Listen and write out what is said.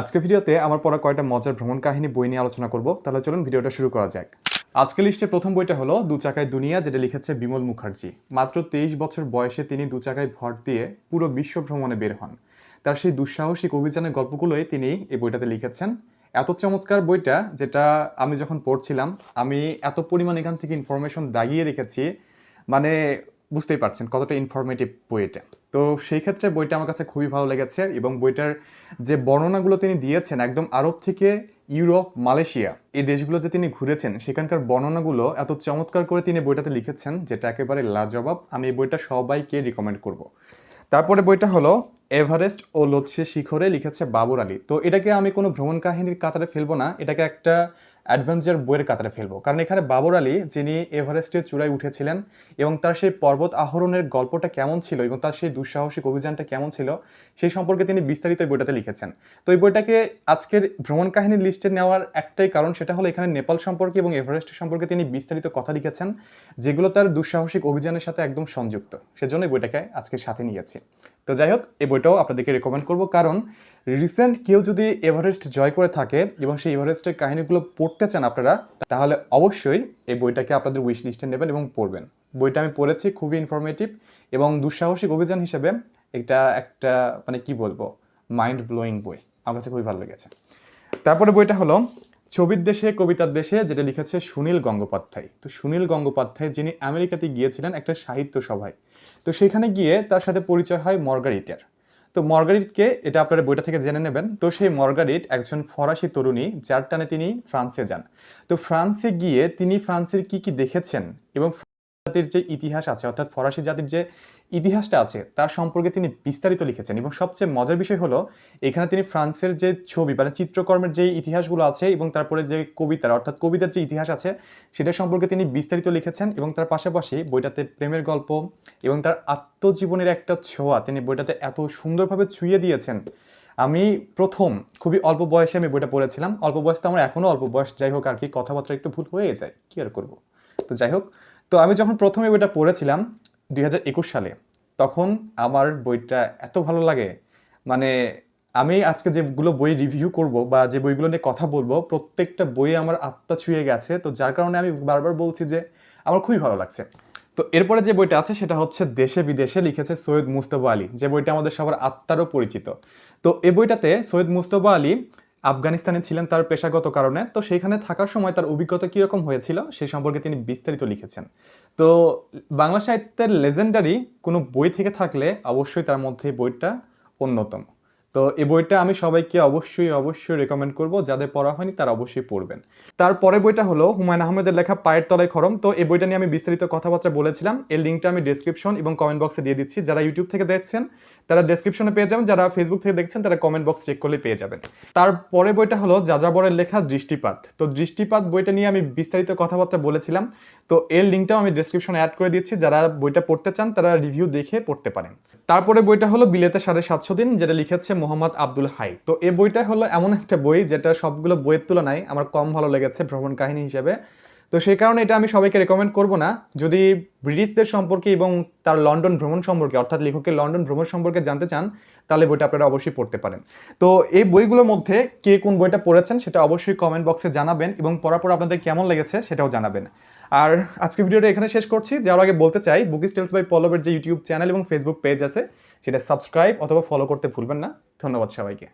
আজকে ভিডিওতে আমার পড়া কয়টা মজার ভ্রমণ কাহিনী বই নিয়ে আলোচনা করব। তাহলে চলুন ভিডিওটা শুরু করা যাক। আজকে লিস্টে প্রথম বইটা হলো দু চাকায় দুনিয়া, যেটা লিখেছে বিমল মুখার্জি। মাত্র 23 বছর বয়সে তিনি দু চাকায় ভর দিয়ে পুরো বিশ্ব ভ্রমণে বের হন। তার সেই দুঃসাহসিক অভিযানের গল্পগুলোই তিনি এই বইটাতে লিখেছেন। এত চমৎকার বইটা, যেটা আমি যখন পড়ছিলাম আমি এত পরিমাণ এখান থেকে ইনফরমেশন দাগিয়ে রেখেছি, মানে বুঝতেই পারছেন কতটা ইনফরমেটিভ বইটা। তো সেই ক্ষেত্রে বইটা আমার কাছে খুবই ভালো লেগেছে এবং বইটার যে বর্ণনাগুলো তিনি দিয়েছেন একদম আরব থেকে ইউরোপ, মালয়েশিয়া এই দেশগুলো যে তিনি ঘুরেছেন সেখানকার বর্ণনাগুলো এত চমৎকার করে তিনি বইটাতে লিখেছেন, যেটা একেবারে লাজবাব। আমি এই বইটা সবাইকে রিকমেন্ড করব। তারপরে বইটা হলো এভারেস্ট ও লোৎসে শিখরে, লিখেছে বাবর আলী। তো এটাকে আমি কোনো ভ্রমণ কাহিনীর কাতারে ফেলবো না, এটাকে একটা অ্যাডভেঞ্চার বইয়ের কাতারে ফেলবো। কারণ এখানে বাবর আলী, যিনি এভারেস্টের চূড়ায় উঠেছিলেন এবং তার সেই পর্বত আরোহণের গল্পটা কেমন ছিল এবং তার সেই দুঃসাহসিক অভিযানটা কেমন ছিল সেই সম্পর্কে তিনি বিস্তারিত এই বইটাতে লিখেছেন। তো এই বইটাকে আজকের ভ্রমণ কাহিনীর লিস্টে নেওয়ার একটাই কারণ, সেটা হলো এখানে নেপাল সম্পর্কে এবং এভারেস্ট সম্পর্কে তিনি বিস্তারিত কথা লিখেছেন, যেগুলো তার দুঃসাহসিক অভিযানের সাথে একদম সংযুক্ত। সেজন্য এই বইটাকে আজকে সাথে নিয়েছি। তো যাই হোক, এই বইটাও আপনাদেরকে রেকমেন্ড করব, কারণ রিসেন্ট কেউ যদি এভারেস্ট জয় করে থাকে এবং সেই এভারেস্টের কাহিনীগুলো পড়তে চান আপনারা, তাহলে অবশ্যই এই বইটাকে আপনাদের উইশ লিস্টে নেবেন এবং পড়বেন। বইটা আমি পড়েছি, খুবই ইনফরমেটিভ এবং দুঃসাহসিক অভিযান হিসেবে এটা একটা মানে কি বলবো, মাইন্ড ব্লোয়িং বই। আমার কাছে খুবই ভালো লেগেছে। তারপরে বইটা হলো ছবির দেশে কবিতার দেশে, যেটা লিখেছে সুনীল গঙ্গোপাধ্যায়। তো সুনীল গঙ্গোপাধ্যায়, যিনি আমেরিকাতে গিয়েছিলেন একটা সাহিত্য সভায়, তো সেখানে গিয়ে তার সাথে পরিচয় হয় মার্গারিটের। তো মার্গারিটকে, এটা আপনারা বইটা থেকে জেনে নেবেন। তো সেই মার্গারিট একজন ফরাসি তরুণী, যার টানে তিনি ফ্রান্সে যান। তো ফ্রান্সে গিয়ে তিনি ফ্রান্সের কি কি দেখেছেন এবং জাতির যে ইতিহাস আছে, অর্থাৎ ফরাসি জাতির যে ইতিহাসটা আছে তার সম্পর্কে তিনি বিস্তারিত লিখেছেন। এবং সবচেয়ে মজার বিষয় হলো এখানে তিনি ফ্রান্সের যে ছবি মানে চিত্রকর্মের যে ইতিহাসগুলো আছে এবং তারপরে যে কবিতার অর্থাৎ কবিতার যে ইতিহাস আছে সেটা সম্পর্কে তিনি বিস্তারিত লিখেছেন। এবং তার পাশাপাশি বইটাতে প্রেমের গল্প এবং তার আত্মজীবনের একটা ছোঁয়া তিনি বইটাতে এত সুন্দরভাবে ছুঁয়ে দিয়েছেন। আমি প্রথম খুবই অল্প বয়সে আমি বইটা পড়েছিলাম। অল্প বয়স তো আমার এখনও অল্প বয়স, যাই হোক আর কি, কথাবার্তা একটু ভুল হয়ে যায়, কি আর করবো। তো যাই হোক, তো আমি যখন প্রথমে বইটা পড়েছিলাম 2021 সালে, তখন আমার বইটা এত ভালো লাগে, মানে আমি আজকে যেগুলো বই রিভিউ করব বা যে বইগুলো নিয়ে কথা বলবো প্রত্যেকটা বই আমার আত্মা ছুঁয়ে গেছে। তো যার কারণে আমি বারবার বলছি যে আমার খুবই ভালো লাগছে। তো এরপরে যে বইটা আছে সেটা হচ্ছে দেশে বিদেশে, লিখেছে সৈয়দ মুজতবা আলী, যে বইটা আমাদের সবার আত্মারও পরিচিত। তো এই বইটাতে সৈয়দ মুজতবা আলী আফগানিস্তানে ছিলেন তার পেশাগত কারণে। তো সেইখানে থাকার সময় তার অভিজ্ঞতা কীরকম হয়েছিল সেই সম্পর্কে তিনি বিস্তারিত লিখেছেন। তো বাংলা সাহিত্যের লেজেন্ডারি কোনো বই থেকে থাকলে অবশ্যই তার মধ্যে বইটা অন্যতম। তো এই বইটা আমি সবাইকে অবশ্যই অবশ্যই রেকমেন্ড করব, যাদের পড়া হয়নি তারা অবশ্যই পড়বেন। তারপরে বইটা হলো হুমায়ুন আহমেদের লেখা পায়ের তলায় খরম। তো এই বইটা নিয়ে আমি বিস্তারিত কথাবার্তা বলেছিলাম, এর লিঙ্কটা আমি ডেসক্রিপশন এবং কমেন্ট বক্সে দিয়ে দিচ্ছি। যারা ইউটিউব থেকে দেখছেন তারা ডেসক্রিপশনে পেয়ে যাবেন, যারা ফেসবুক থেকে দেখছেন তারা কমেন্ট বক্স চেক করলে পেয়ে যাবেন। তারপরে বইটা হলো যাযাবরের লেখা দৃষ্টিপাত। তো দৃষ্টিপাত বইটা নিয়ে আমি বিস্তারিত কথাবার্তা বলেছিলাম, তো এর লিঙ্কটাও আমি ডেসক্রিপশনে অ্যাড করে দিচ্ছি। যারা বইটা পড়তে চান তারা রিভিউ দেখে পড়তে পারেন। তারপরে বইটা হলো বিলেতে 750 দিন, যেটা লিখেছে মোহাম্মদ আব্দুল হাই। তো এই বইটা হলো এমন একটা বই যেটা সবগুলো বইয়ের তুলনায় আমার কম ভালো লেগেছে ভ্রমণ কাহিনী হিসেবে। তো সেই কারণে এটা আমি সবাইকে রেকমেন্ড করব না। যদি ব্রিটিশদের সম্পর্কে এবং তার লন্ডন ভ্রমণ সম্পর্কে, অর্থাৎ লেখকের লন্ডন ভ্রমণ সম্পর্কে জানতে চান, তাহলে বইটা আপনারা অবশ্যই পড়তে পারেন। তো এই বইগুলোর মধ্যে কে কোন বইটা পড়েছেন সেটা অবশ্যই কমেন্ট বক্সে জানাবেন এবং পড়ার পর আপনাদের কেমন লেগেছে সেটাও জানাবেন। আর আজকে ভিডিওটা এখানে শেষ করছি। যাওয়ার আগে বলতে চাই, বুকিস টেলস বাই পল্লবের যে ইউটিউব চ্যানেল এবং ফেসবুক পেজ আছে সেটা সাবস্ক্রাইব অথবা ফলো করতে ভুলবেন না। ধন্যবাদ সবাইকে।